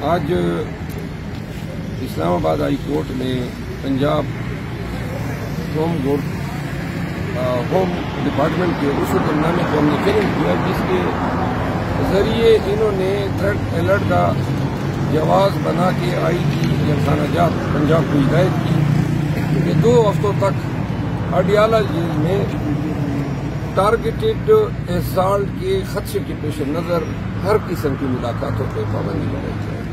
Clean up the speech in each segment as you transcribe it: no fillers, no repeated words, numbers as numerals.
آج اسلام آباد high court میں پنجاب ہوم ڈپارٹمنٹ کے اس حکم نامے کو ہم نے چیلنج کیا جس کے ذریعے انہوں نے تھریٹ الرٹ کا جواز بنا کے آئی جی جلخانہ جات پنجاب کو ہدایت کی کہ 2 ہفتوں تک اڈیالہ جیل میں ٹارگیٹڈ اسالٹ کے خدشے کے پیش نظر ہر قسم کی ملاقاتوں پہ پابندی لگائی جائے۔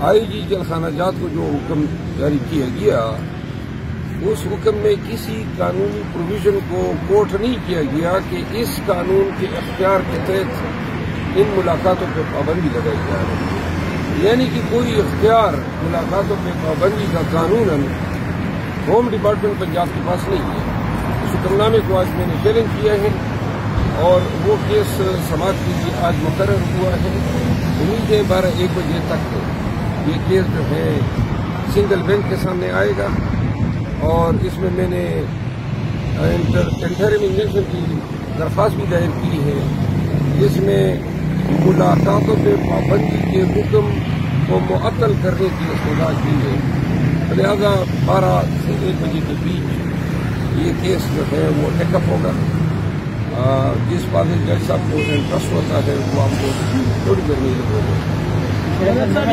آئی جی جلخانہ جات کو جو حکم جاری کیا گیا اس حکم میں کسی قانونی پروویژن کو کوٹ نہیں کیا گیا کہ اس قانون کے اختیار کے تحت ان ملاقاتوں پہ پابندی لگائی جائے، یعنی کہ کوئی اختیار ملاقاتوں پہ پابندی کا قانون ہوم ڈپارٹمنٹ پنجاب کے پاس نہیں ہے۔ اس حکم نامے کو آج میں نے چیلنج کیا ہے اور وہ کیس سماعت کے لیے آج مقرر ہوا ہے۔ امید ہے 12-1 بجے تک یہ کیس جو ہے سنگل بینچ کے سامنے آئے گا اور اس میں نے انٹرم انجنکشن کی درخواست بھی دائر کی ہے جس میں ملاقاتوں پہ پابندی کے حکم کو معطل کرنے کی استدعا کی ہے۔ لہذا 12 سے 1 بجے کے بیچ یہ کیس جو ہے وہ ٹیک اپ ہوگا۔ جس بات میں جج صاحب کو انٹرسٹ ہوتا ہے وہ آپ کو تھوڑی دیر میں ہوگا۔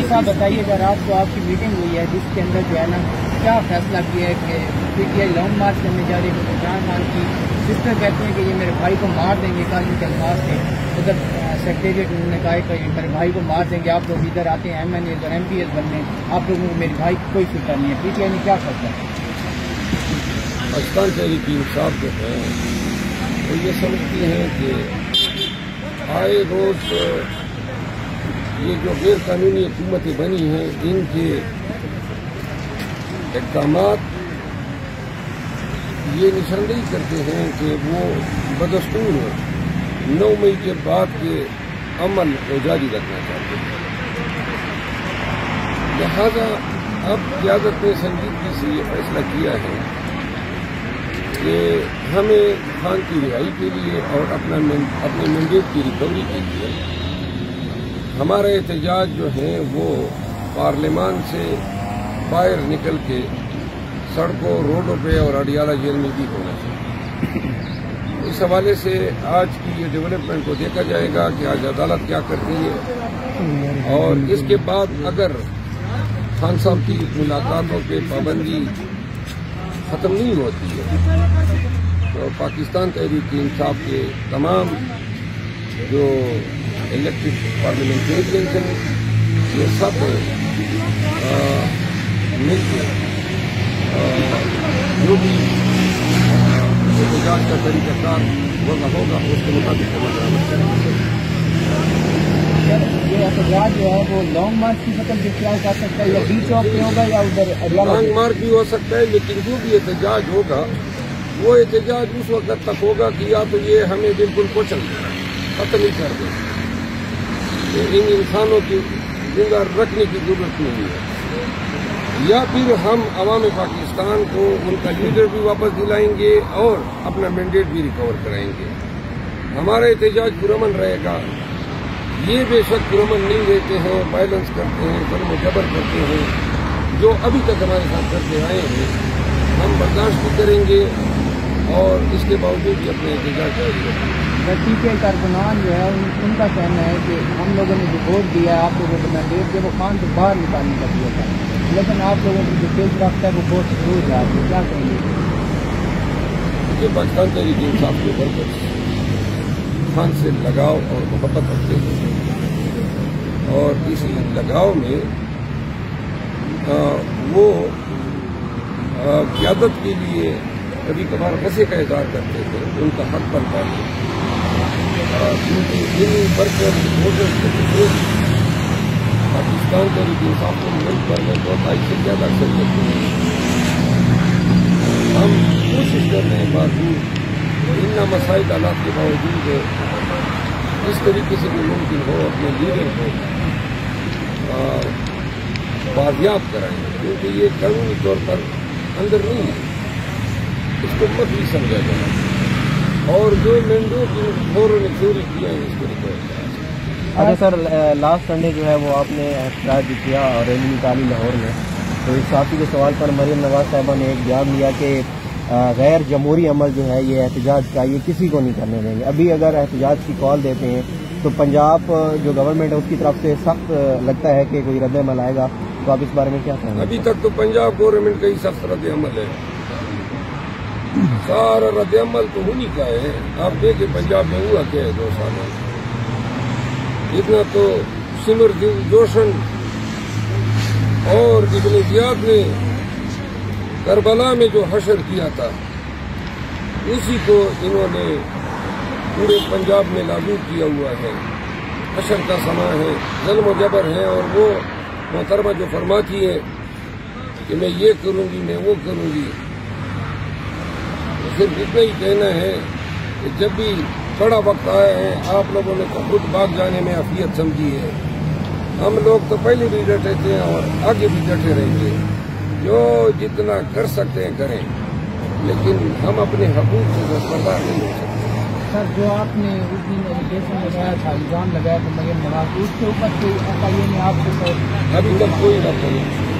صاحب بتائیے اگر آپ کو آپ کی میٹنگ ہوئی ہے جس کے اندر جو ہے نا کیا فیصلہ کیا ہے کہ P T I long march کرنے جا رہی ہے؟ عمران خان کی سسٹر کہتے ہیں کہ یہ میرے بھائی کو مار دیں گے، کل ان کے الفاظ تھے ادھر سیکریٹریٹ انہوں نے کہا کہ میرے بھائی کو مار دیں گے، آپ لوگ ادھر آتے ہیں ایم این اے اور ایم پی ایس بننے، آپ لوگوں کو میرے بھائی کی کوئی فکر نہیں ہے۔ پی ٹی آئی نے کیا فیصلہ کیا؟ پاکستان تحریک انصاف جو ہے وہ یہ سمجھتی ہیں کہ آئے روز یہ جو غیر قانونی حکومتیں بنی ہیں ان کے اقدامات یہ نشاندہی کرتے ہیں کہ وہ بدستور 9 مئی کے بعد کے عمل کو جاری رکھنا چاہتے ہیں۔ لہذا اب قیادت نے سنجیدگی سے یہ فیصلہ کیا ہے کہ ہمیں خان کی رہائی کے لیے اور اپنے مینڈیٹ کی ریکوری کے لیے ہمارا احتجاج جو ہے وہ پارلیمان سے باہر نکل کے سڑکوں روڈوں پہ اور اڈیالہ جیل میں بھی ہونا چاہیے۔ اس حوالے سے آج کی یہ ڈیولپمنٹ کو دیکھا جائے گا کہ آج عدالت کیا کرتی ہے اور اس کے بعد اگر خان صاحب کی ملاقاتوں پہ پابندی ختم نہیں ہوتی ہے تو پاکستان تحریک انصاف کے تمام جو الیکٹڈ پارلیمنٹیرینز ہیں یہ سب مل کے جو بھی احتجاج کا طریقہ کار ہوگا اس کے مطابق عمل درآمد کریں گے۔ یہ احتجاج جو ہے وہ لانگ مارچ کی شکل اختیار کر سکتا ہے یا ڈی چوک پہ ہوگا یا ادھر لانگ مارچ بھی ہو سکتا ہے، لیکن جو بھی احتجاج ہوگا وہ احتجاج اس وقت تک ہوگا کہ یا تو یہ ہمیں بالکل کچل ختم ہی کر دیں، ان انسانوں کی زندہ رکھنے کی ضرورت نہیں ہے، یا پھر ہم عوام پاکستان کو ان کا لیڈر بھی واپس دلائیں گے اور اپنا مینڈیٹ بھی ریکور کرائیں گے۔ ہمارا احتجاج پرامن رہے گا، یہ بے شک پرامن نہیں رہتے ہیں، وائلنس کرتے ہیں، ظلم و جبر کرتے ہیں، جو ابھی تک ہمارے ساتھ کرتے آئے ہیں، ہم برداشت بھی کریں گے اور اس کے باوجود بھی اپنے احتجاج جاری رکھیں گے۔ ٹی کے کارکنان جو ہے ان کا کہنا ہے کہ ہم لوگوں نے جو ووٹ دیا ہے آپ لوگوں کو مینڈیٹ دیا وہ خان سے باہر نکالنے کا دیا تھا، لیکن آپ لوگوں کی جو پیش رفت ہے وہ بہت دور جا رہی ہے، کیا کہیں گے؟ یہ پاکستان تحریک انصاف کے ورکرز خان سے لگاؤ اور محبت رکھتے ہیں اور اس لگاؤ میں وہ قیادت کے لیے کبھی کبھار غصے کا اظہار کرتے تھے، ان کا حق بنتا ہے کیونکہ ان ورکر ووٹرز کے ذریعے پاکستان تحریک انصاف کو ملک بھر میں 2.5 سے زیادہ اکثریت ہے۔ ہم کوشش کر رہے ہیں باوجود ان مسائل حالات کے باوجود اس طریقے سے بھی ممکن ہو اپنے لیڈر کو بازیاب کرائیں، کیونکہ یہ قانونی طور پر اندر نہیں ہے، اس کو مت بھی سمجھا جائے اور جو مینڈیٹ فوروں نے چوری کیا ہے اس کو ریکور کرا۔ اچھا سر، لاسٹ سنڈے جو ہے وہ آپ نے احتجاج کیا اور ریلی نکالی لاہور میں، تو اس صحافی کے سوال پر مریم نواز صاحبہ نے ایک بیان دیا کہ غیر جمہوری عمل جو ہے یہ احتجاج کا یہ کسی کو نہیں کرنے دیں گے. ابھی اگر احتجاج کی کال دیتے ہیں تو پنجاب جو گورنمنٹ ہے اس کی طرف سے سخت لگتا ہے کہ کوئی رد عمل آئے گا، تو آپ اس بارے میں کیا کہیں گے؟ ابھی تک تو پنجاب گورنمنٹ کا ہی سخت رد عمل ہے، سارا رد عمل تو انہی کا ہے. آپ دیکھیں پنجاب میں ہوا کیا ہے 2 سالوں میں، اتنا تو سمر جوشن اور ابن زیاد نے کربلا میں جو حشر کیا تھا اسی کو انہوں نے پورے پنجاب میں لاگو کیا ہوا ہے. حشر کا سما ہے، ظلم و جبر ہے، اور وہ محترمہ جو فرماتی ہے کہ میں یہ کروں گی میں وہ کروں گی، صرف اتنا ہی کہنا ہے کہ جب بھی بڑا وقت آیا ہے آپ لوگوں نے تو خود بھاگ جانے میں عافیت سمجھی ہے. ہم لوگ تو پہلے بھی ڈٹے تھے اور آگے بھی ڈٹے رہیں گے، جو جتنا کر سکتے ہیں کریں، لیکن ہم اپنے حقوق سے دستبردار نہیں ہو سکتے. سر جو آپ نے اس دن ایلیگیشن لگایا تھا، الزام لگایا تھا مریم نواز، اس کے اوپر کوئی FIA نے آپ کو ابھی تک کوئی رابطہ نہیں.